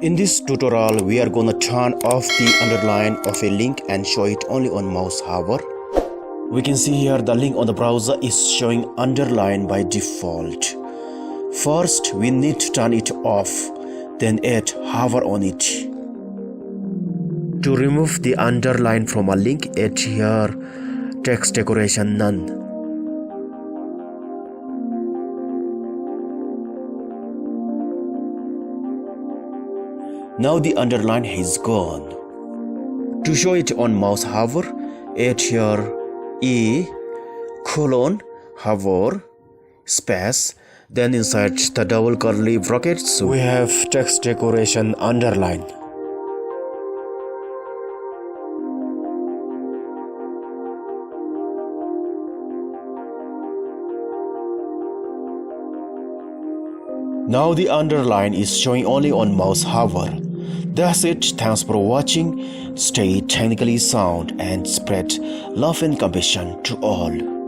In this tutorial, we are gonna turn off the underline of a link and show it only on mouse hover. We can see here the link on the browser is showing underline by default. First, we need to turn it off, then add hover on it. To remove the underline from a link, add here text decoration none. Now the underline is gone. To show it on mouse hover, add here hover space, then inside the double curly brackets we have text decoration underline. Now the underline is showing only on mouse hover. That's it. Thanks for watching. Stay technically sound and spread love and compassion to all.